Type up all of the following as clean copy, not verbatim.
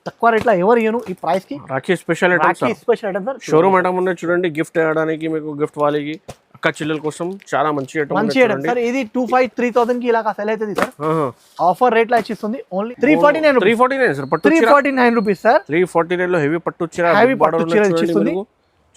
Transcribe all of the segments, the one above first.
తక్కువ రేట్లో ఎవరు ఇయ్యను ఈ ప్రైస్ కి. Rakhi special items, Rakhi special item sir. Showroom item ఉన్నాయి చూడండి, గిఫ్ట్ చేయడానికి మీకు, గిఫ్ట్ వాళ్ళకి, అక్క చెల్లెల కోసం చాలా మంచి ఐటమ్. మంచి ఐటమ్ సార్. ఇది 2500-3000 కి ఇలా సెల్ అవుతుంది సార్. ఆఫర్ రేట్ లో ఇస్తుంది ఓన్లీ 349 సార్. పట్టు 349 రూపీస్ సార్. 349 లో హెవీ పట్టు చీర, హెవీ పట్టు చీర ఇస్తుంది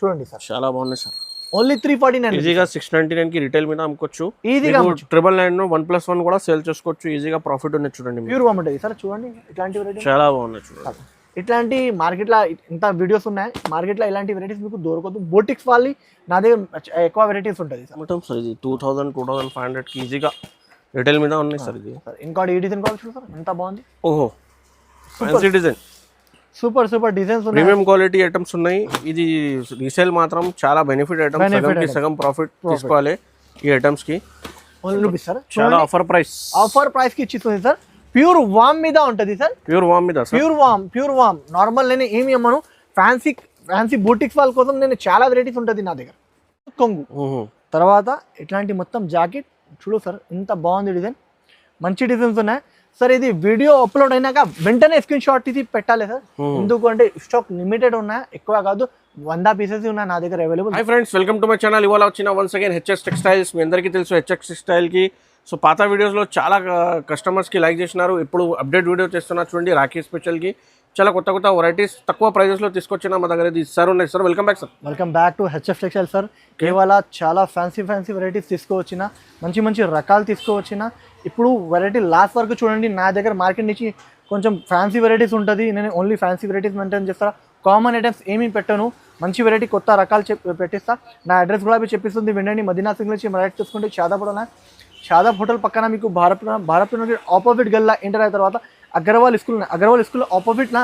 చూడండి సార్. చాలా బాగున్నాయి సార్. ఓన్లీ 349 ఈజీగా 699 కి రిటైల్ మీద అమ్ముకోవచ్చు. ఈజీగా 999 1+1 కూడా సేల్ చేసుకోవచ్చు. ఈజీగా ప్రాఫిట్ ఉంది చూడండి. ప్యూర్ గా ఉంటుంది సార్. చూడండి ఇట్లాంటి వెరైటీ చాలా బాగున్నాయి చూడండి. ఇట్లాంటి మార్కెట్ లో ఇంత వీడియోస్ ఉన్నాయి. మార్కెట్ లో ఇలాంటి వెరైటీస్ మీకు దొరకదు. బోటిక్స్ వాళ్ళి నా దగ్గర ఎక్కువ వెరైటీస్ ఉంటుంది సార్. ఇది 2000-2500 కి ఈజీగా రిటైల్ మీద ఉన్నాయి సార్. ఇది ఇంకోటి ఈ డిజైన్ కావచ్చు సార్, ఎంత బాగుంది. ఓహో, ఫ్యాన్సీ డిజైన్, సూపర్ డిజైన్స్ ఉన్నాయి. ప్రీమియం క్వాలిటీ ఐటమ్స్ ఉన్నాయి. ఇది రీసేల్ మాత్రం చాలా బెనిఫిట్ ఐటమ్స్. సగం ప్రాఫిట్ తీసుకోవాలి ఈ ఐటమ్స్ కి. చాలా ఆఫర్ ప్రైస్ కి ఇచ్చిస్తుంది సార్. ప్యూర్ వామ్ మీద ఉంటది సార్. ప్యూర్ వామ్ నార్మల్. నేను ఏమి అమ్మను, ఫ్యాన్సీ బూటిక్స్ వాళ్ళ కోసం నేను చాలా వెరైటీస్ ఉంటుంది నా దగ్గర. కొంగు తర్వాత ఇట్లాంటి మొత్తం జాకెట్ చూడు సార్, ఇంత బాగుంది డిజైన్. మంచి డిజైన్స్ ఉన్నాయి సార్. ఇది వీడియో అప్లోడ్ అయినాక వెంటనే స్క్రీన్ షాట్ ఇది పెట్టాలి సార్. ఎందుకంటే స్టాక్ లిమిటెడ్ ఉన్నాయి, ఎక్కువ కాదు. 100 పీసెస్ ఉన్నాయి నా దగ్గర available. Hi friends, welcome to my channel. ఇవాళ వచ్చిన వన్స్ అగైన్ హెచ్ఎస్ టెక్స్టైల్స్. మీ అందరికీ తెలుసు హెచ్ఎస్ టెక్స్టైల్ కి. సో పాత వీడియోస్లో చాలా కస్టమర్స్కి లైక్ చేసినారు. ఇప్పుడు అప్డేట్ వీడియో చేస్తున్నా చూడండి. రాఖీ స్పెషల్కి చాలా కొత్త వెరైటీస్ తక్కువ ప్రైజెస్లో తీసుకొచ్చిన మా దగ్గర ఇది సార్ ఉన్నాయి. Sir welcome back sir. Welcome back to HF textile sir. కేవలం చాలా ఫ్యాన్సీ వెరైటీస్ తీసుకువచ్చిన, మంచి రకాలు తీసుకువచ్చిన. ఇప్పుడు వెరైటీ లాస్ట్ వరకు చూడండి. నా దగ్గర మార్కెట్ నుంచి కొంచెం ఫ్యాన్సీ వెరైటీస్ ఉంటుంది. నేను ఓన్లీ ఫ్యాన్సీ వెరైటీస్ మెయింటైన్ చేస్తాను. కామన్ ఐటమ్స్ ఏమీ పెట్టను. మంచి వెరైటీ కొత్త రకాలు పెట్టిస్తా. నా అడ్రస్ కూడా చెప్పిస్తుంది వినండి. మదీనా సింగ్ నుంచి రైట్ చూసుకుంటే షాదాబ్ హోటల్ పక్కన మీకు భారత్ ఆపోజిట్ గల్లా ఎంటర్ అయిన తర్వాత అగర్వాల్ స్కూల్ ఆపోజిట్ నా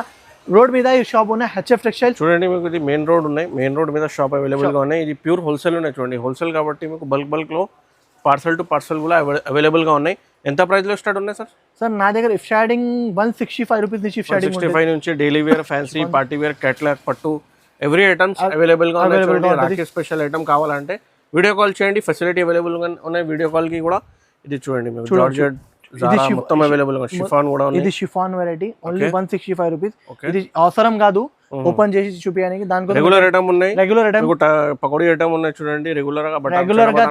రోడ్ మీద ఈ షాప్ ఉన్నాయి. హెచ్ఎఫ్ టెక్స్టైల్ చూడండి. మీకు ఇది మెయిన్ రోడ్ ఉన్నాయి. మెయిన్ రోడ్ మీద షాప్ అవైలబుల్గా ఉన్నాయి. ఇది ప్యూర్ హోల్సేల్ ఉన్నాయి చూడండి. హోల్సేల్ కాబట్టి మీకు బల్క్లో పార్సల్ టు పార్సల్ కూడా అవైలబుల్గా ఉన్నాయి. ఎంత ప్రైస్లో స్టార్ట్ ఉన్నాయి సార్? సార్ నా దగ్గర స్టార్టింగ్ 165 రూపీస్ నుంచి 165 నుంచి daily wear, fancy, party wear, catalogue, పట్టు ఎవ్రీ ఐటమ్స్ అవైలబుల్గా ఉన్నాయి. రాఖీ స్పెషల్ ఐటమ్ కావాలంటే వీడియో కాల్ చేయండి. ఫెసిలిటీ అవైలబుల్గా ఉన్నాయి వీడియో కాల్కి కూడా. ఇది చూడండి మీకు జార్జెట్ మొత్తం అవైలబుల్. షిఫాన్ కూడా ఉంది. ఇది షిఫాన్ వెరైటీ ఓన్లీ 165 రూపీస్. ఇది అవసరం కాదు ఓపెన్ చేసి చూపించడానికి. దానికోసం రెగ్యులర్ ఐటమ్ ఉన్నాయి. రెగ్యులర్ ఐటమ్ పకోడీ ఐటమ్ ఉన్నాయి చూడండి. రెగ్యులర్ గా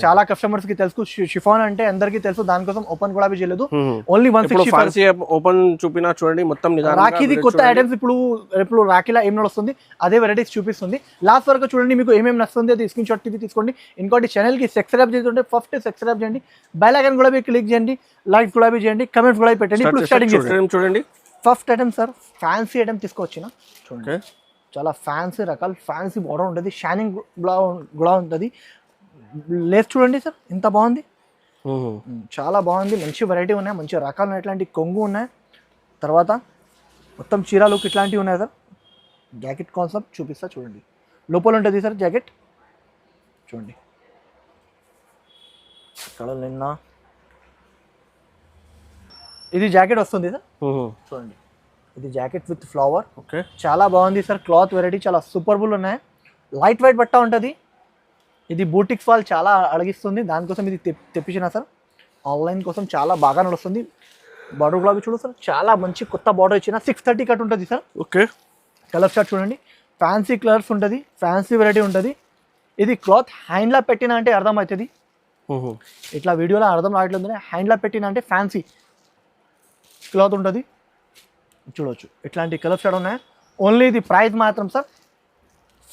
చాలా కస్టమర్స్ కి తెలుసు షిఫాన్ అంటే అందరికీ తెలుసు. దానికోసం ఓపెన్ కూడా చేయలేదు. ఓన్లీ 165 ఓపెన్ చూపినా చూడండి. మొత్తం రాఖీది కొత్త ఐటమ్స్ ఇప్పుడు రాఖీలా ఏం నడుస్తుంది అదే వెరైటీస్ చూపిస్తుంది. లాస్ట్ వరకు చూడండి. మీకు ఏమేమి నడుస్తుంది అది స్క్రీన్ షాట్ తీసుకోండి. ఇంకోటి ఛానల్ కి సబ్స్క్రైబ్ చేస్తుంటే ఫస్ట్ సబ్స్క్రైబ్ చేయండి. బెల్ ఐకాన్ కూడా క్లిక్ చేయండి. లైక్ కూడా చేయండి. కమెంట్స్ కూడా పెట్టండి. ఇప్పుడు స్టార్టింగ్ చూడండి. First item sir fancy item తీసుకొచ్చిన చూడండి. చాలా ఫ్యాన్సీ రకాలు. ఫ్యాన్సీ బోర్డర్ ఉంటుంది. షైనింగ్ కూడా ఉంటుంది. లేస్ చూడండి సార్ ఎంత బాగుంది. చాలా బాగుంది. మంచి వెరైటీ ఉన్నాయి. మంచి రకాలు ఉన్నాయి. ఇట్లాంటి కొంగు ఉన్నాయి. తర్వాత మొత్తం చీర లుక్ ఇట్లాంటివి ఉన్నాయి సార్. జాకెట్ కాన్సెప్ట్ చూపిస్తా చూడండి. లోపల ఉంటుంది సార్ జాకెట్ చూడండి. ఇక్కడ నిన్న ఇది జాకెట్ వస్తుంది సార్ చూడండి. ఇది జాకెట్ విత్ ఫ్లవర్. ఓకే, చాలా బాగుంది సార్. క్లాత్ వెరైటీ చాలా సూపర్బుల్ ఉన్నాయి. లైట్ వెయిట్ బట్ట ఉంటుంది. ఇది బూటిక్స్ వాళ్ళు చాలా అడిగిస్తుంది. దానికోసం ఇది తెప్పించిన సార్. ఆన్లైన్ కోసం చాలా బాగా నడుస్తుంది. బార్డర్ కూడా చూడు సార్. చాలా మంచి కొత్త బార్డర్ ఇచ్చిన 630 కట్ ఉంటుంది సార్. ఓకే, కలర్ షార్ట్ చూడండి. ఫ్యాన్సీ కలర్స్ ఉంటుంది. ఫ్యాన్సీ వెరైటీ ఉంటుంది. ఇది క్లాత్ హ్యాండ్లా పెట్టిన అంటే అర్థమవుతుంది. ఇట్లా వీడియోలో అర్థం రావట్లేదు. హ్యాండ్లా పెట్టిన అంటే ఫ్యాన్సీ క్లాత్ ఉంటుంది చూడవచ్చు. ఇట్లాంటి కలర్ షాట్ ఉన్నాయి. ఓన్లీ ఇది ప్రైస్ మాత్రం sir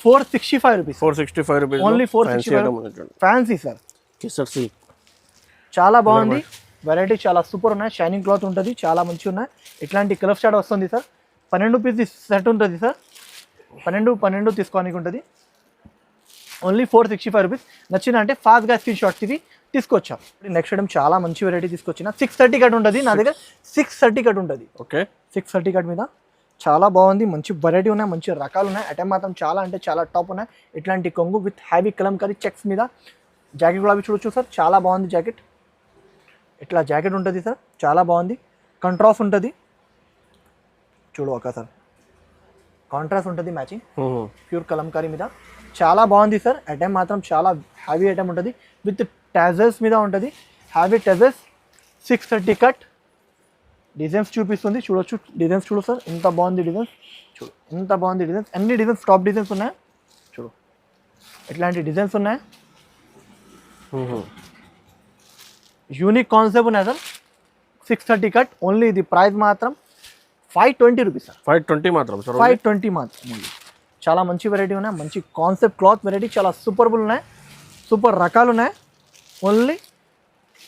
465 rupees. 465 rupees only 465 fancy sir. చాలా బాగుంది వెరైటీ. చాలా సూపర్ ఉన్నాయి. షైనింగ్ క్లాత్ ఉంటుంది. చాలా మంచిగా ఉన్నాయి. ఇట్లాంటి కలర్ షాట్ వస్తుంది సార్. 12 పీస్ సెట్ ఉంటుంది సార్. 12 తీసుకోనికి ఉంటుంది. Only 465 rupees. నచ్చిన అంటే ఫాస్ట్గా స్క్రీన్ షాట్స్ ఇవి తీసుకొచ్చాం. నెక్స్ట్ ఐటమ్ చాలా మంచి వెరైటీ తీసుకొచ్చిన. 630 కట్ ఉంటుంది నా దగ్గర. 630 కట్ ఉంటుంది. ఓకే, 630 కట్ మీద చాలా బాగుంది. మంచి వెరైటీ ఉన్నాయి. మంచి రకాలు ఉన్నాయి. ఐటమ్ మాత్రం చాలా అంటే చాలా టాప్ ఉన్నాయి. ఇట్లాంటి కొంగు విత్ హ్యావీ కలంకారీ చెక్స్ మీద జాకెట్ కూడా చూడొచ్చు సార్. చాలా బాగుంది జాకెట్. ఇట్లా జాకెట్ ఉంటుంది సార్. చాలా బాగుంది. కాంట్రాస్ట్ ఉంటుంది చూడు ఒక సార్. కాంట్రాస్ట్ ఉంటుంది మ్యాచింగ్. ప్యూర్ కలంకారీ మీద చాలా బాగుంది సార్. ఐటమ్ మాత్రం చాలా హ్యావీ ఐటమ్ ఉంటుంది. విత్ టెజల్స్ మీద ఉంటుంది. హ్యావీ టెజల్స్. 630 కట్ డిజైన్స్ చూపిస్తుంది చూడొచ్చు. డిజైన్స్ చూడు సార్, ఎంత బాగుంది డిజైన్స్. చూడు ఎంత బాగుంది డిజైన్స్. అన్ని డిజైన్స్ టాప్ డిజైన్స్ ఉన్నాయి. చూడు ఇట్లాంటి డిజైన్స్ ఉన్నాయి. యూనిక్ కాన్సెప్ట్ ఉన్నాయి సార్. 630 cut only. ఇది ప్రైస్ మాత్రం 520 రూపీస్ సార్. 520 మాత్రం సార్. 520 మాత్రం. చాలా మంచి వెరైటీ ఉన్నాయి. మంచి కాన్సెప్ట్ క్లాత్ వెరైటీ, చాలా సూపర్బుల్ ఉన్నాయి. సూపర్ రకాలు ఉన్నాయి. Only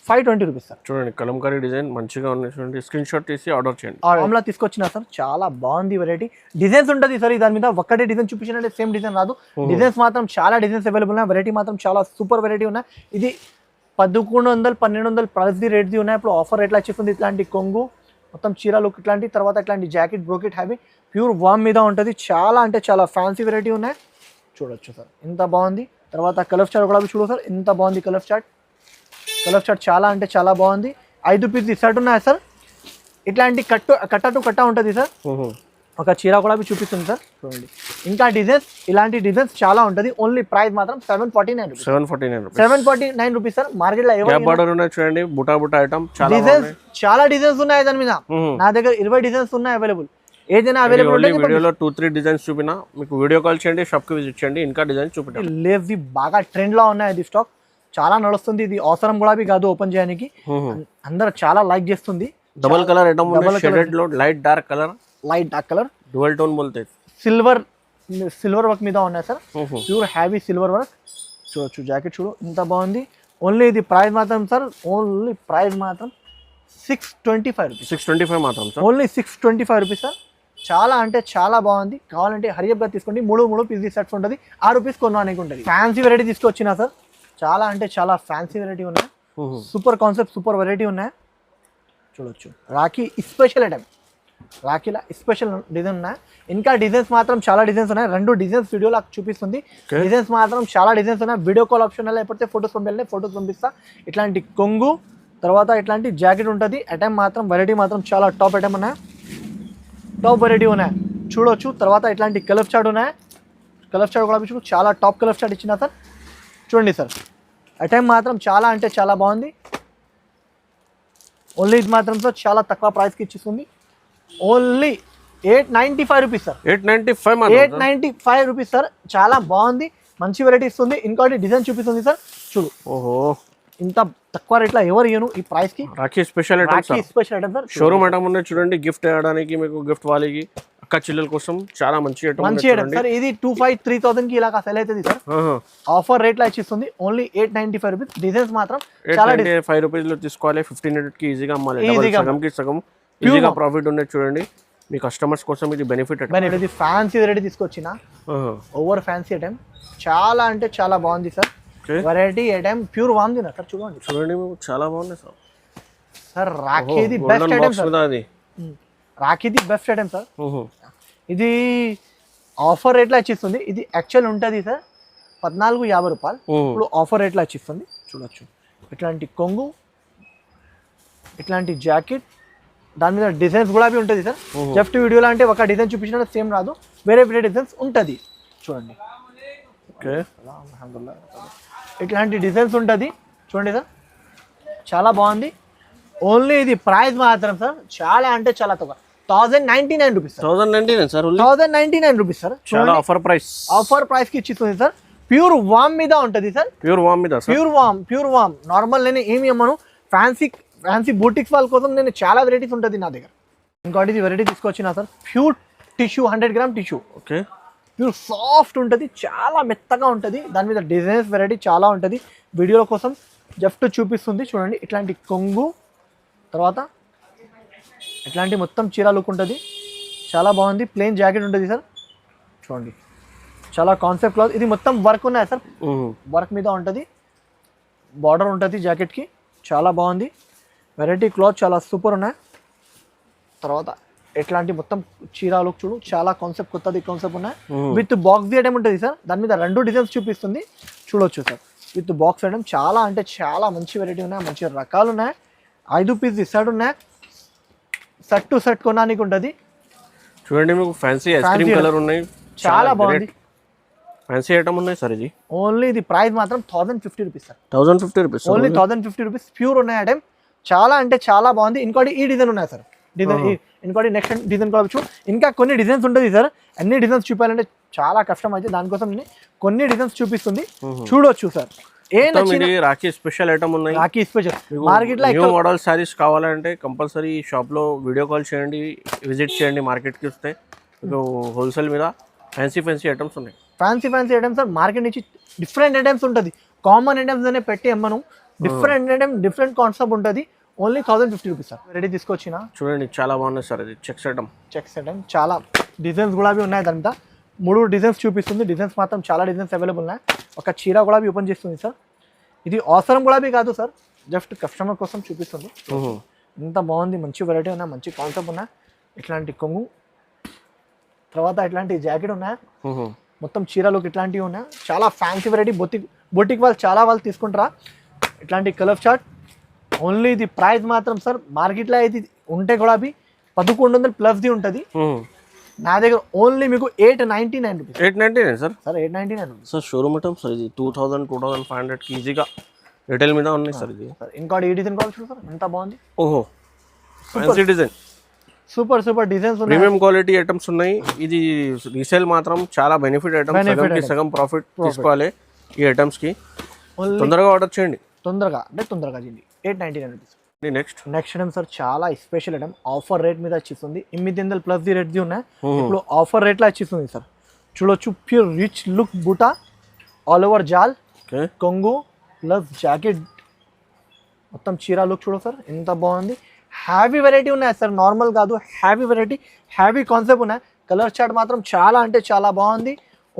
520 rupees sir. చూడండి కలంకారీ డిజైన్ మంచిగా ఉన్నాయి. చూడండి స్క్రీన్ షాట్ తీసి ఆర్డర్ చేయండి. ఆమ్లా తీసుకొచ్చిన సార్, చాలా బాగుంది వెరైటీ. డిజైన్స్ ఉంటుంది సార్ దాని మీద. ఒక్కటే డిజైన్ చూపించినట్టే సేమ్ డిజైన్ రాదు. డిజైన్స్ మాత్రం చాలా డిజైన్స్ అవైలబుల్ ఉన్నాయి. వెరైటీ మాత్రం చాలా సూపర్ వెరైటీ ఉన్నాయి. ఇది 1100 1200 ప్రైస్ది రేట్ది ఉన్నాయి. ఇప్పుడు ఆఫర్ రేట్లో వచ్చేస్తుంది. ఇట్లాంటి కొంగు మొత్తం చీరలు ఇట్లాంటి, తర్వాత ఇట్లాంటి జాకెట్ బ్రోకెట్ హ్యావీ ప్యూర్ వామ్ మీద ఉంటుంది. చాలా అంటే చాలా ఫ్యాన్సీ వెరైటీ ఉన్నాయి. చూడొచ్చు సార్ ఎంత బాగుంది. తర్వాత కలర్ చార్ట్ కూడా చూడు సార్, ఎంత బాగుంది కలర్ చార్ట్. కలర్ చార్ట్ చాలా అంటే చాలా బాగుంది. 5 పీస్ సెట్ ఉన్నాయి సార్. ఇట్లాంటి కట్ట టు కట్ట ఉంటుంది సార్. ఒక చీర కూడా చూపిస్తుంది సార్. చూడండి ఇంకా డిజైన్స్, ఇలాంటి డిజైన్స్ చాలా ఉంటుంది. ఓన్లీ ప్రైస్ మాత్రం 749 రూపీస్. 749 rupees sir. మార్కెట్ లో చూడండి బుటా బుటా ఐటమ్ డిజైన్స్ చాలా డిజైన్స్ ఉన్నాయి దాని మీద. నా దగ్గర 20 డిజైన్స్ ఉన్నాయి అవైలబుల్. ఏదైనా అవైలబుల్ ఉంటే వీడియోలో 2-3 డిజైన్స్ చూపినా మీకు వీడియో కాల్ చేయండి, షాప్ కి విజిట్ చేయండి, ఇంకా డిజైన్స్ చూపిస్తాను. లేవి బాగా ట్రెండ్ లో ఉన్నాయి. ఇది స్టాక్ చాలా నడుస్తుంది. ఇది అవసరం కూడా కాదు ఓపెన్ చేయడానికి. అందరూ చాలా లైక్ చేస్తుంది. డబుల్ కలర్ ఐటమ్ ఉంది. షేడెడ్ లో light dark colour dual tone బోల్తే. సిల్వర్ వర్క్ మీద ఉన్నాయి sir. Pure heavy silver work. చూడొచ్చు జాకెట్ చూడు ఎంత బాగుంది. ఓన్లీ ఇది ప్రైస్ మాత్రం సార్, ఓన్లీ ప్రైస్ మాత్రం 625 రూపీస్. 625 మాత్రం సార్. Only 625 rupees sir. చాలా అంటే చాలా బాగుంది. కావాలంటే హరియప్గా తీసుకోండి. 3 పీస్ సెట్స్ ఉంటుంది. 6 పీస్ కొనడానికి ఉంటుంది. ఫ్యాన్సీ వెరైటీ తీసుకొచ్చినా సార్. చాలా అంటే చాలా ఫ్యాన్సీ వెరైటీ ఉన్నాయి. సూపర్ కాన్సెప్ట్, సూపర్ వెరైటీ ఉన్నాయి. చూడొచ్చు రాఖీ స్పెషల్ ఐటమ్. రాఖీలా స్పెషల్ డిజైన్ ఉన్నాయి. ఇంకా డిజైన్స్ మాత్రం చాలా డిజైన్స్ ఉన్నాయి. 2 డిజైన్స్ వీడియోలో చూపిస్తుంది. డిజైన్స్ మాత్రం చాలా డిజైన్స్ ఉన్నాయి. వీడియో కాల్ ఆప్షన్ లేకపోతే ఫొటోస్ ఫొటోస్ పంపిస్తా. ఇట్లాంటి కొంగు, తర్వాత ఇట్లాంటి జాకెట్ ఉంటుంది. ఐటమ్ మాత్రం వెరైటీ మాత్రం చాలా టాప్ ఐటమ్ ఉన్నాయి. టాప్ వెరైటీ ఉన్నాయి. చూడొచ్చు. తర్వాత ఇట్లాంటి కలర్ చార్ట్ ఉన్నాయి. కలర్ చార్ట్ కూడా చూడు, చాలా టాప్ కలర్ చార్ట్ ఇచ్చిన సార్. చూడండి సార్ ఐటమ్ మాత్రం చాలా అంటే చాలా బాగుంది. ఓన్లీ ఇది మాత్రం సార్ చాలా తక్కువ ప్రైస్కి ఇచ్చిస్తుంది. Only 895 rupees sir. 895 rupees sir. చాలా బాగుంది. మంచి వెరైటీ ఇస్తుంది. ఇంకోటి డిజైన్ చూపిస్తుంది సార్. చూడు ఓహో ఇంత తక్కువ రేట్లో ఎవరు ఇయ్యను ఈ ప్రైస్ కి. Rakhi special item sir. Showroom item ఉన్నాయి చూడండి. గిఫ్ట్ చేయడానికి, మీకు గిఫ్ట్ వాళ్ళకి, అక్క చెల్లెల కోసం చాలా మంచి ఐటమ్ సార్. ఇది 2500-3000 కి ఇలా సెల్ అవుతుంది సార్. ఆఫర్ రేట్ లో ఇచ్చిస్తుంది. Only 895 rupees. డిజైన్స్ మాత్రం 895 రూపీస్ లో తీసుకోవాలి. 1500 కి ఈజీగా అమ్మాలి. సగంకి సగం ఈజీగా ప్రాఫిట్ ఉండేది. చూడంండి మీ కస్టమర్స్ కోసం ఇది బెనిఫిట్. ఇది ఫ్యాన్సీ వెరైటీ తీసుకొచ్చిన ఓవర్ ఫ్యాన్సీ ఐటమ్. చాలా అంటే చాలా బాగుంది సార్. వెరైటీ ఐటమ్ ప్యూర్ వామ్ది నా సార్. చూడండి చాలా బాగుంది సార్. సార్ రాఖీది బెస్ట్ ఐటమ్ సార్. రాఖీది బెస్ట్ ఐటమ్ సార్. ఇది ఆఫర్ రేట్లో ఇచ్చిస్తుంది. ఇది యాక్చువల్ ఉంటుంది సార్ 1450 రూపాయలు. ఇప్పుడు ఆఫర్ రేట్లో ఇచ్చిస్తుంది. చూడొచ్చు ఇట్లాంటి కొంగు, ఇట్లాంటి జాకెట్, దాని మీద డిజైన్స్ కూడా ఉంటుంది సార్. జస్ట్ వీడియోలో అంటే ఒక డిజైన్ చూపించినట్టు సేమ్ రాదు, వేరే వేరే డిజైన్స్ ఉంటుంది. చూడండి ఇట్లాంటి డిజైన్స్ ఉంటుంది. చూడండి సార్ చాలా బాగుంది. ఓన్లీ ఇది ప్రైస్ మాత్రం సార్ చాలా అంటే చాలా తక్కువ. 1099 rupees. 1099 rupees sir. Offer price కి ఇచ్చిస్తుంది సార్. ప్యూర్ వామ్ మీద ఉంటుంది సార్. ప్యూర్ వామ్ నార్మల్ నేను ఏమి అమ్మను. ఫ్యాన్సీ బూటిక్స్ వాళ్ళ కోసం నేను చాలా వెరైటీస్ ఉంటుంది నా దగ్గర. ఇంకోటి వెరైటీ తీసుకొచ్చిన sir. Pure tissue 100 gram tissue. Okay pure soft ఉంటుంది. చాలా మెత్తగా ఉంటుంది. దాని మీద డిజైన్స్ వెరైటీ చాలా ఉంటుంది. వీడియోల కోసం జస్ట్ చూపిస్తుంది. చూడండి ఇట్లాంటి కొంగు, తర్వాత ఇట్లాంటి మొత్తం చీర లుక్ ఉంటుంది. చాలా బాగుంది. ప్లెయిన్ జాకెట్ ఉంటుంది సార్. చూడండి చాలా కాన్సెప్ట్ క్లాత్. ఇది మొత్తం వర్క్ ఉన్నాయి సార్. వర్క్ మీద ఉంటుంది. బార్డర్ ఉంటుంది జాకెట్కి. చాలా బాగుంది. వెరైటీ క్లాత్ చాలా సూపర్ ఉన్నాయి. తర్వాత ఎట్లాంటి మొత్తం చీర లుక్ చూడు, చాలా కాన్సెప్ట్ కొత్తది కాన్సెప్ట్ ఉన్నాయి. విత్ బాక్స్ ఐటమ్ ఉంటుంది సార్. దాని మీద 2 డిజైన్స్ చూపిస్తుంది. చూడొచ్చు సార్ విత్ బాక్స్ ఐటమ్. చాలా అంటే చాలా మంచి వెరైటీ ఉన్నాయి. మంచి రకాలు ఉన్నాయి. 5 పీస్ సెట్ ఉన్నాయి. సెట్ టు సెట్ కొనడానికి ఉంటుంది. చూడండి మీకు ఫ్యాన్సీ ఐస్ క్రీమ్ కలర్ ఉన్నాయి. చాలా బాగుంది. ఫ్యాన్సీ ఐటమ్ ఉన్నాయి సార్. ఇది ఓన్లీ ఇది ప్రైస్ మాత్రం 1050 rupees sir. 1050 rupees. Only 1050 rupees. Pure ఉన్నాయి ఐటమ్. చాలా అంటే చాలా బాగుంది. ఇంకోటి ఈ డిజైన్ ఉన్నాయి సార్. డిజైన్. ఇంకోటి నెక్స్ట్ డిజైన్ కావచ్చు, ఇంకా కొన్ని డిజైన్స్ ఉంటుంది సార్. అన్ని డిజైన్స్ చూపాలంటే చాలా కష్టం అయితే, దానికోసం నేను కొన్ని డిజైన్స్ చూపిస్తుంది, చూడొచ్చు సార్. రాఖీ స్పెషల్ ఐటమ్ ఉన్నాయి. రాఖీ స్పెషల్ మార్కెట్ లో న్యూ మోడల్ సారీస్ కావాలంటే కంపల్సరీ షాప్ లో వీడియో కాల్ చేయండి, విజిట్ చేయండి. మార్కెట్ కి వస్తే మీకు హోల్సేల్ మీద ఫ్యాన్సీ ఐటమ్స్ ఉన్నాయి. Fancy items sir. మార్కెట్ నుంచి డిఫరెంట్ ఐటమ్స్ ఉంటుంది, కామన్ ఐటమ్స్ అనే పెట్టి అమ్మను. డిఫరెంట్ ఐటమ్, డిఫరెంట్ కాన్సెప్ట్ ఉంటుంది. Only 1050 rupees sir. రెడీ తీసుకొచ్చిన చూడండి, చాలా బాగున్నాయి సార్. ఇది చెక్స్ ఐటమ్ చాలా డిజైన్స్ కూడా ఉన్నాయి. దాంట్లో 3 డిజైన్స్ చూపిస్తుంది. డిజైన్స్ మాత్రం చాలా డిజైన్స్ అవైలబుల్ ఉన్నాయి. ఒక చీర కూడా ఓపెన్ చేస్తుంది సార్. ఇది అవసరం కూడా కాదు సార్, జస్ట్ కస్టమర్ కోసం చూపిస్తుంది. ఎంత బాగుంది, మంచి వెరైటీ ఉన్నాయి, మంచి కాన్సెప్ట్ ఉన్నాయి. ఇట్లాంటి కొంగు, తర్వాత ఇట్లాంటి జాకెట్ ఉన్నాయి. మొత్తం చీరలోకి ఇట్లాంటివి ఉన్నాయి. చాలా ఫ్యాన్సీ వెరైటీ. బొటిక్ వాళ్ళు చాలా వాళ్ళు తీసుకుంటారా ఇట్లాంటి కలర్ చార్ట్. ఓన్లీ ఇది ప్రైస్ మాత్రం సార్ మార్కెట్లో అయితే ఉంటే కూడా 1100 ప్లస్ది ఉంటుంది. నా దగ్గర ఓన్లీ మీకు 899 rupees. 899 sir. 899 rupees sir. Showroom item sir. ఇది 2500 ఈజీగా రిటైల్ మీద ఉన్నాయి సార్. ఇది ఇంకోటి ఈ డిజైన్ కావచ్చు సార్, ఎంత బాగుంది. ఓహో, ఫ్యాన్సీ డిజైన్, సూపర్ డిజైన్స్ ఉన్నాయి. ప్రీమియం క్వాలిటీ ఐటమ్స్ ఉన్నాయి. ఇది రీసేల్ మాత్రం చాలా బెనిఫిట్ ఐటమ్స్. సగం ప్రాఫిట్ తీసుకోవాలి ఈ ఐటమ్స్ కి. తొందరగా ఆర్డర్ చేయండి, తొందరగా చేయండి. 899 రూపీస్. నెక్స్ట్ ఐటమ్ సార్, చాలా స్పెషల్ ఐటమ్. ఆఫర్ రేట్ మీద వచ్చిస్తుంది. 800 ప్లస్ ది రేట్ది ఉన్నాయి. ఇప్పుడు ఆఫర్ రేట్లో వచ్చిస్తుంది సార్. చూడొచ్చు, ప్యూర్ రిచ్ లుక్ బూటా, ఆల్ ఓవర్ జాల్, కొంగు ప్లస్ జాకెట్, మొత్తం చీర లుక్ చూడ సార్, ఎంత బాగుంది. హ్యావీ వెరైటీ ఉన్నాయి సార్, నార్మల్ కాదు, హ్యావీ వెరైటీ, హ్యావీ కాన్సెప్ట్ ఉన్నాయి. కలర్ చార్ట్ మాత్రం చాలా అంటే చాలా బాగుంది.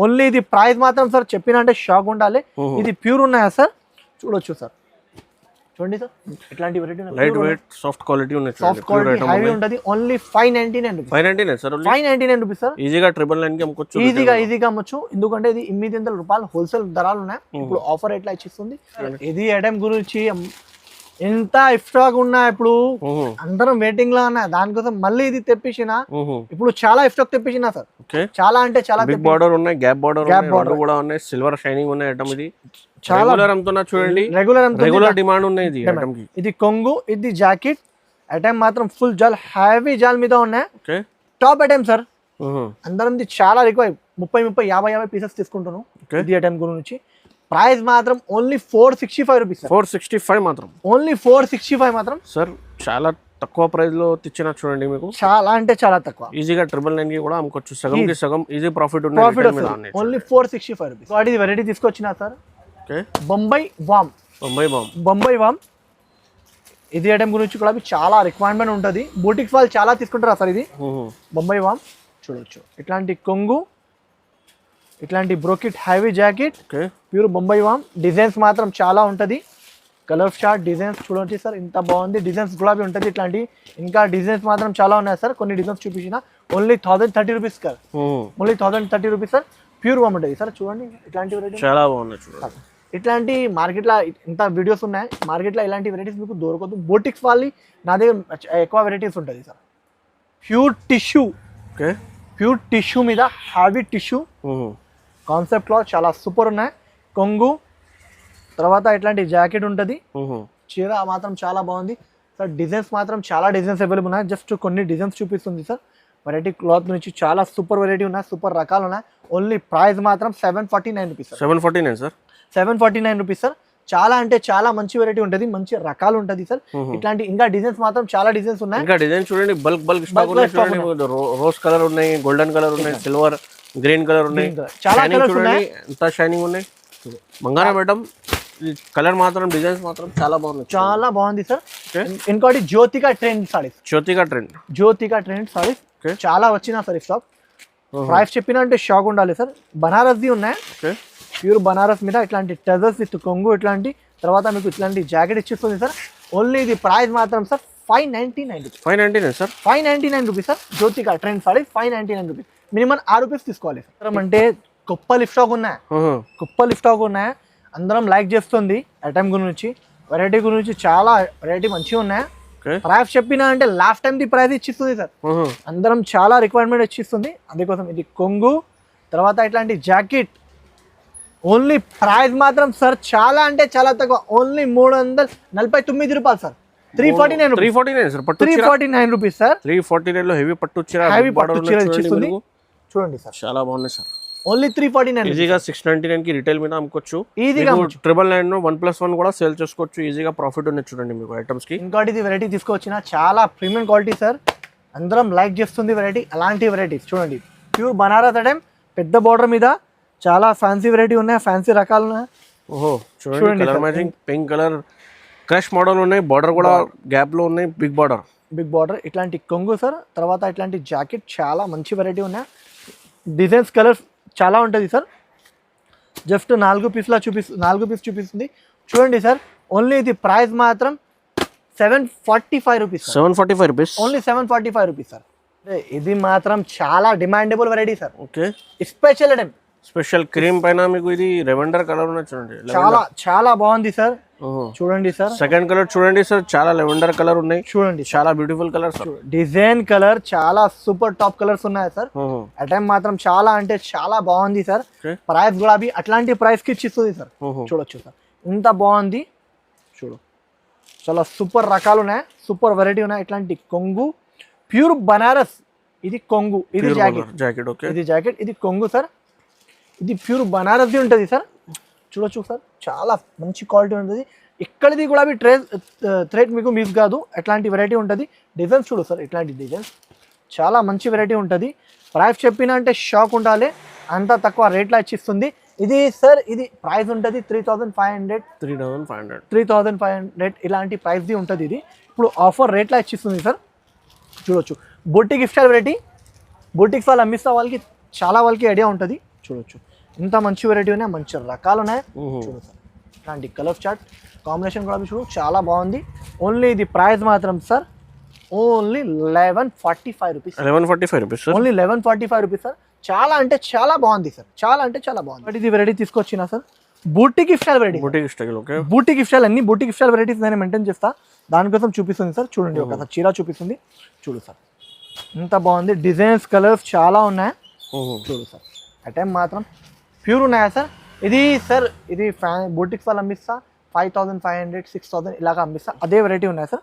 ఓన్లీ ఇది ప్రైస్ మాత్రం సార్ చెప్పిన అంటే షాక్ ఉండాలి. ఇది ప్యూర్ ఉన్నాయా సార్, చూడొచ్చు సార్. చూడండి సార్, ఇట్లాంటి variety light weight soft quality ఉన్నాయి. సాఫ్ట్ క్వాలిటీ హైవీ ఉంటుంది. Only 599 rupees. 599 sir. 599 rupees sir. ఈజీగా 999 కి అమ్ముకోవచ్చు. ఈజీగా అమ్మొచ్చు. ఎందుకంటే ఇది 800 రూపాయలు హోల్సేల్ ధరలు ఉన్నాయి. ఇప్పుడు ఆఫర్ ఎట్లా ఇచ్చిస్తుంది. ఇది ఐటమ్ గురించి ఎంత స్టాక్ ఉన్నా ఇప్పుడు అందరం వెయిటింగ్ లో ఉన్నా. దానికోసం మళ్ళీ ఇది తెప్పించిన. ఇప్పుడు చాలా స్టాక్ తెప్పించిన సార్. చాలా అంటే చాలా. బిగ్ బార్డర్ ఉన్నాయి, గ్యాప్ బార్డర్ కూడా ఉన్నాయి, సిల్వర్ షైనింగ్ ఉన్నాయి. ఐటమ్ ఇది చాలా అమ్ముతున్నా చూడండి. రెగ్యులర్ డిమాండ్ ఉన్నాయి ఇది ఐటమ్ కి. ఇది కొంగు, ఇది జాకెట్ ఐటమ్ మాత్రం ఫుల్ జాల్, హ్యావీ జాల్ మీద ఉన్నాయి. Top item sir. అందరం చాలా రిక్వైర్. 30 50 పీసెస్ తీసుకుంటాను ఇది ఐటమ్ గురించి. ప్రైస్ మాత్రం ఓన్లీ 465 రూపీస్. 465 మాత్రం. ఓన్లీ 465 మాత్రం సార్. చాలా తక్కువ ప్రైస్ లో తెచ్చిన చూడండి, మీకు చాలా అంటే చాలా తక్కువ. ఈజీగా 999 కి కూడా అమ్ముకోవచ్చు. సగం కి సగం ఈజీ ప్రాఫిట్ ఉంది. Only 465 rupees. వాటి వెరైటీ తీసుకొచ్చిన సార్. బొంబాయి వామ్ ఇది ఐటమ్ గురించి కూడా చాలా రిక్వైర్మెంట్ ఉంటుంది. బూటిక్స్ వాళ్ళు చాలా తీసుకుంటారా సార్. ఇది బొంబాయి వామ్ చూడొచ్చు. ఇట్లాంటి కొంగు, ఇట్లాంటి brocade heavy jacket, pure Bombay వామ్. డిజైన్స్ మాత్రం చాలా ఉంటుంది. కలర్ షార్ట్ డిజైన్స్ చూడండి సార్, ఇంత బాగుంది. డిజైన్స్ కూడా ఉంటుంది ఇట్లాంటి. ఇంకా డిజైన్స్ మాత్రం చాలా ఉన్నాయి సార్. కొన్ని డిజైన్స్ చూపించిన. Only 1030 rupees sir. Only 1030 rupees sir. Pure వామ్ ఉంటుంది సార్. చూడండి ఇట్లాంటి వెరైటీ చాలా బాగున్నాయి. ఇట్లాంటి మార్కెట్లో ఇంత వీడియోస్ ఉన్నాయి. మార్కెట్లో ఇలాంటి వెరైటీస్ మీకు దొరకదు. బోటిక్స్ వాళ్ళి నా దగ్గర ఎక్కువ వెరైటీస్ ఉంటుంది సార్. ప్యూర్ టిష్యూ మీద హ్యావీ టిష్యూ కాన్సెప్ట్లో చాలా సూపర్ ఉన్నాయి. కొంగు, తర్వాత ఇట్లాంటి జాకెట్ ఉంటుంది. చీర మాత్రం చాలా బాగుంది సార్. డిజైన్స్ మాత్రం చాలా డిజైన్స్ అవైలబుల్ ఉన్నాయి. జస్ట్ కొన్ని డిజైన్స్ చూపిస్తుంది సార్. వెరైటీ క్లాత్ నుంచి చాలా సూపర్ వెరైటీ ఉన్నాయి, సూపర్ రకాలు ఉన్నాయి. ఓన్లీ ప్రైస్ మాత్రం 749 రూపీస్. 749 సార్. 749 rupees sir. చాలా అంటే చాలా మంచి వెరైటీ ఉంటుంది, మంచి రకాలు ఉంటుంది సార్. ఇట్లాంటి ఇంకా డిజైన్స్ మాత్రం చాలా డిజైన్స్ ఉన్నాయి. ఇంకా డిజైన్ చూడండి, బల్క్ స్టాక్ ఉన్నాయి. రోజ్ కలర్ ఉన్నాయి, గోల్డెన్ కలర్ ఉన్నాయి, సిల్వర్ గ్రీన్ కలర్ ఉన్నాయి. చాలా కలర్స్ ఉన్నాయి. ఎంత షైనింగ్ ఉన్నాయి. బంగారం మేడం కలర్ మాత్రం, డిజైన్స్ మాత్రం చాలా బాగున్నాయి. చాలా బాగుంది సార్. ఇంకోటి జ్యోతిక ట్రెండ్ సారీస్. జ్యోతిక ట్రెండ్ సారీస్ చాలా వచ్చినా సార్. స్టాక్ ప్రైస్ చెప్పినా అంటే షాక్ ఉండాలి సార్. బనారస్ది ఉన్నాయి. ప్యూర్ బనారస్ మీద ఇట్లాంటి టెజర్స్ విత్ కొంగు, ఇట్లాంటి తర్వాత మీకు ఇట్లాంటి జాకెట్ ఇచ్చిస్తుంది సార్. ఓన్లీ ఇది ప్రైస్ మాత్రం sir 599 rupees. 599 sir. 599 rupees sir. Jyothika trend sorry 599 rupees. Minimum 6 rupees తీసుకోవాలి సార్. అంటే గొప్ప లిఫ్టాక్ ఉన్నాయి. అందరం లైక్ చేస్తుంది ఐటమ్ గురించి, వెరైటీ గురించి. చాలా వెరైటీ మంచిగా ఉన్నాయి. ప్రైస్ చెప్పినా అంటే లాస్ట్ టైం ది ప్రైస్ ఇచ్చిస్తుంది సార్. అందరం చాలా రిక్వైర్మెంట్ ఇచ్చిస్తుంది. అందుకోసం ఇది కొంగు, తర్వాత ఇట్లాంటి జాకెట్. ఓన్లీ ప్రైస్ మాత్రం సార్ చాలా అంటే చాలా తక్కువ. ఓన్లీ 349 రూపాయలు సార్. 349 349 సార్ పట్టు 349 రూపీస్ సార్. 349 లో హెవీ పట్టు చీర హెవీ పట్టు చీర ఇస్తుంది చూడండి సార్. చాలా బాగుంది సార్. ఓన్లీ 349 ఈజీగా 699 కి రిటైల్ మీద అమ్ముకోవచ్చు. ఈజీగా 999 1+1 కూడా సేల్ చేసుకోవచ్చు. ఈజీగా ప్రాఫిట్ ఉంది చూడండి మీకు ఐటమ్స్ కి. ఇంకోటి ఇది వెరైటీ తీసుకొచ్చిన చాలా ప్రీమియం క్వాలిటీ సార్. అందరం లైక్ చేస్తుంది వెరైటీ. అలాంటి వెరైటీస్ చూడండి, ప్యూర్ బనారస్ ఐటమ్, పెద్ద బార్డర్ మీద చాలా ఫ్యాన్సీ వెరైటీ ఉన్నాయి, ఫ్యాన్సీ రకాలు ఉన్నాయి. ఓహో చూడండి, colour matching pink colour crush model ఉన్నాయి. బార్డర్ కూడా గ్యాప్ లో ఉన్నాయి, బిగ్ బార్డర్. ఇట్లాంటి కొంగు సార్. తర్వాత ఇట్లాంటి జాకెట్ చాలా మంచి వెరైటీ ఉన్నాయి. డిజైన్స్ కలర్స్ చాలా ఉంటుంది సార్. జస్ట్ 4 పీస్ చూపిస్తుంది చూడండి సార్. ఓన్లీ ఇది ప్రైస్ మాత్రం 745 rupees. 745 rupees, only 745 rupees sir. ఇది మాత్రం చాలా demandable variety sir. Okay, special item. Special cream పైన మీకు ఇది లెవెండర్ కలర్ ఉన్నది చూడండి. చాలా బాగుంది సార్. చూడండి సార్, సెకండ్ కలర్ చూడండి సార్, చాలా లెవెండర్ కలర్ ఉన్నాయి. చూడండి చాలా beautiful colour sir. Design colour చాలా సూపర్ టాప్ కలర్స్ ఉన్నాయి సార్. ఐటమ్ మాత్రం చాలా అంటే చాలా బాగుంది సార్. ప్రైస్ కూడా అట్లాంటి ప్రైస్ కి ఇచ్చిస్తుంది సార్. చూడొచ్చు సార్, ఇంత బాగుంది చూడు. చాలా సూపర్ రకాలు ఉన్నాయి, సూపర్ వెరైటీ ఉన్నాయి. ఇట్లాంటి కొంగు ప్యూర్ బనారస్. ఇది కొంగు, ఇది జాకెట్. ఓకే, ఇది జాకెట్, ఇది కొంగు సార్. ఇది ప్యూర్ బనారస్ది ఉంటుంది సార్. చూడొచ్చు సార్, చాలా మంచి క్వాలిటీ ఉంటుంది. ఇక్కడిది కూడా థ్రెడ్ మీకు మిస్ కాదు, అట్లాంటి వెరైటీ ఉంటుంది. డిజైన్స్ చూడు సార్, ఇట్లాంటి డిజైన్స్ చాలా మంచి వెరైటీ ఉంటుంది. ప్రైస్ చెప్పినా అంటే షాక్ ఉండాలి, అంత తక్కువ రేట్లో ఇచ్చిస్తుంది. ఇది సార్, ఇది ప్రైస్ ఉంటుంది 3,500 ఇలాంటి ప్రైస్ది ఉంటుంది. ఇది ఇప్పుడు ఆఫర్ రేట్లో ఇచ్చిస్తుంది సార్. చూడొచ్చు, బొటిక్ గిఫ్ట్ వెరైటీ. బొటిక్స్ వాళ్ళు అమ్మిస్తా వాళ్ళకి చాలా వాళ్ళకి ఐడియా ఉంటుంది. చూడొచ్చు, ఇంత మంచి వెరైటీ ఉన్నాయి, మంచి రకాలు ఉన్నాయి. చూడు సార్, ఇట్లాంటి కలర్ చార్ట్ కాంబినేషన్ కూడా చూడు, చాలా బాగుంది. ఓన్లీ ఇది ప్రైస్ మాత్రం sir only 1145 rupees. 1145 rupees, only 1145 rupees sir. చాలా అంటే చాలా బాగుంది సార్, చాలా అంటే చాలా బాగుంది. ఇది వెరైటీ తీసుకొచ్చిన sir, boutique style variety. Boutique style అన్ని బూటిక్ స్టైల్ వెరైటీస్ నేను మెయింటైన్ చేస్తా, దానికోసం చూపిస్తుంది సార్. చూడండి, ఒకసారి చీర చూపిస్తుంది చూడు సార్, ఇంత బాగుంది. డిజైన్స్ కలర్స్ చాలా ఉన్నాయి. చూడు సార్, ఐటమ్ మాత్రం ప్యూర్ ఉన్నాయా సార్. ఇది సార్, ఇది బూటిక్స్ వాళ్ళు అమ్మిస్తా 5,500 6,000 ఇలాగా అమ్మిస్తా. అదే వెరైటీ ఉన్నాయి సార్.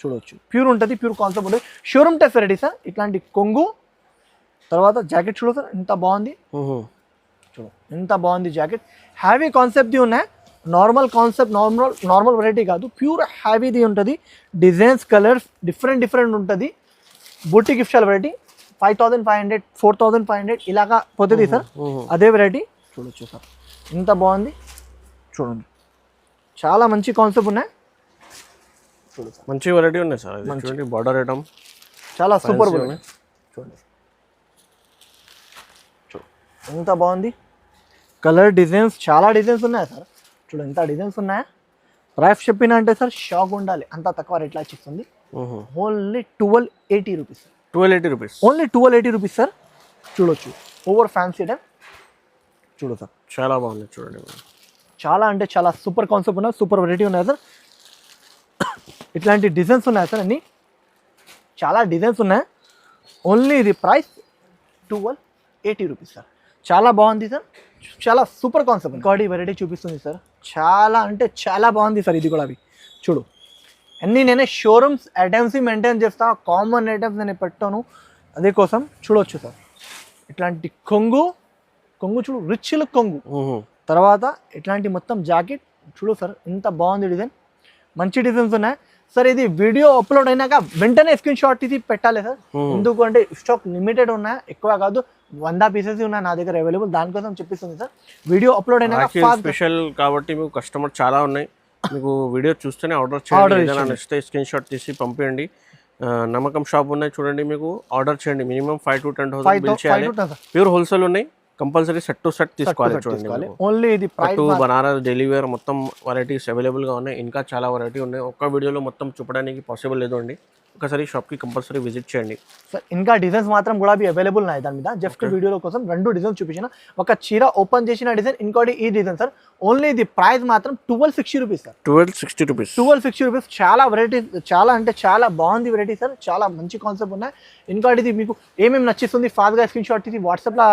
చూడవచ్చు, ప్యూర్ ఉంటుంది, ప్యూర్ కాన్సెప్ట్ ఉంటుంది. Showroom type variety sir. ఇట్లాంటి కొంగు, తర్వాత జాకెట్ చూడు సార్, ఇంత బాగుంది. చూడు, ఇంత బాగుంది జాకెట్. హ్యావీ కాన్సెప్ట్ది ఉన్నాయి. నార్మల్ కాన్సెప్ట్, నార్మల్ వెరైటీ కాదు, ప్యూర్ హ్యావీది ఉంటుంది. డిజైన్స్ కలర్స్ డిఫరెంట్ ఉంటుంది. బూటిక్ గిఫ్ట్ వెరైటీ 5,500 4,500 ఇలాగా పోతుంది సార్. అదే వెరైటీ చూడొచ్చు సార్, ఇంత బాగుంది. చూడండి, చాలా మంచి కాన్సెప్ట్ ఉన్నాయి. చూడు సార్, మంచి వెరైటీ ఉన్నాయి సార్. చూడండి, బార్డర్ ఐటమ్ చాలా సూపర్ ఉన్నాయి. చూడండి, ఎంత బాగుంది. కలర్ డిజైన్స్ చాలా డిజైన్స్ ఉన్నాయి సార్. చూడండి, ఇంత డిజైన్స్ ఉన్నాయా. ప్రైస్ చెప్పినా అంటే సార్ షాక్ ఉండాలి, అంత తక్కువ రేట్లో ఇస్తుంది. Only 1280 rupees. 1280 rupees, only 1280 rupees sir. చూడొచ్చు, ఓవర్ ఫ్యాన్సీ ఐటమ్. చూడు సార్, చాలా బాగుంది. చూడండి, చాలా అంటే చాలా సూపర్ కాన్సెప్ట్ ఉన్నాయి, సూపర్ వెరైటీ ఉన్నాయి సార్. ఇట్లాంటి డిజైన్స్ ఉన్నాయి సార్, అన్ని చాలా డిజైన్స్ ఉన్నాయి. ఓన్లీ ఇది ప్రైస్ 1280 రూపీస్ సార్. చాలా బాగుంది సార్, చాలా సూపర్ కాన్సెప్ట్. ఇంకోటి వెరైటీ చూపిస్తుంది సార్, చాలా అంటే చాలా బాగుంది సార్. ఇది కూడా అవి చూడు, అన్నీ నేనే షోరూమ్స్ ఐటమ్స్ మెయింటైన్ చేస్తా, కామన్ ఐటమ్స్ నేను పెట్టాను. అదే కోసం చూడవచ్చు సార్, ఇట్లాంటి కొంగు చూడు, రిచ్ లుక్ కొంగు. తర్వాత ఇట్లాంటి మొత్తం జాకెట్ చూడు సార్, ఇంత బాగుంది డిజైన్, మంచి డిజైన్స్ ఉన్నాయి సార్. ఇది వీడియో అప్లోడ్ అయినాక వెంటనే స్క్రీన్ షాట్ తీసి పెట్టాలి సార్. ఎందుకంటే స్టాక్ లిమిటెడ్ ఉన్నాయి, ఎక్కువ కాదు, 100 పీసెస్ ఉన్నాయి నా దగ్గర అవైలబుల్. దానికోసం చెప్పిస్తుంది సార్. వీడియో అప్లోడ్ అయినాక స్పెషల్ కాబట్టి మీకు కస్టమర్ చాలా ఉన్నాయి. మీకు వీడియో చూస్తేనే ఆర్డర్ చేయండి. ఏదైనా నచ్చితే స్క్రీన్ షాట్ తీసి పంపించండి. నమ్మకం షాప్ ఉన్నాయి చూడండి, మీకు ఆర్డర్ చేయండి. మినిమం 5 to 10,000 బిల్ చేయాలి. ప్యూర్ హోల్సేల్ ఉన్నాయి, కంపల్సరీ సెట్ టు సెట్ తీసుకోవాలి. చూడండి, ఓన్లీ ఇది పట్టు, బనారస్, డైలీ వేర్ మొత్తం వెరైటీస్ అవైలబుల్గా ఉన్నాయి. ఇంకా చాలా వెరైటీ ఉన్నాయి, ఒక్క వీడియోలో మొత్తం చూపడానికి పాసిబుల్ లేదు అండి. ఒకసారి షాప్కి కంపల్సరీ విజిట్ చేయండి సార్. ఇంకా డిజైన్స్ మాత్రం కూడా అవైలబుల్ ఉన్నాయి దాని మీద. జస్ట్ వీడియోలో కోసం 2 డిజైన్స్ చూపించిన, ఒక చీర ఓపెన్ చేసిన డిజైన్, ఇంకోటి ఈ డిజైన్ సార్. ఓన్లీ ఇది ప్రైస్ మాత్రం 1260 రూపీస్ సార్. 1260 rupees, 1260 rupees. చాలా వెరైటీ, చాలా అంటే చాలా బాగుంది వెరైటీ సార్. చాలా మంచి కాన్సెప్ట్ ఉన్నాయి. ఇంకోటి ఇది మీకు ఏమేమి నచ్చిస్తుంది ఫాస్ట్గా స్క్రీన్ షాట్ తీసి వాట్సాప్లో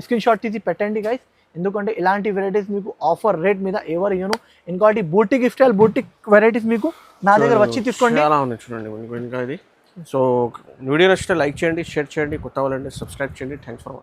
స్క్రీన్ షాట్ తీసి పెట్టండి గైస్. ఎందుకంటే ఇలాంటి వెరైటీస్ మీకు ఆఫర్ రేట్ మీద ఎవరు ఇవ్వను. ఇంకోటి బూటిక్ స్టైల్ బూటిక్ వెరైటీస్ మీకు నా దగ్గర వచ్చి తీసుకోండి. చాలా ఉంది చూడండి మీకు ఇంకా ఇది. సో వీడియో నచ్చితే లైక్ చేయండి, షేర్ చేయండి, కొత్త వాళ్ళంటే సబ్స్క్రైబ్ చేయండి. Thanks for watching.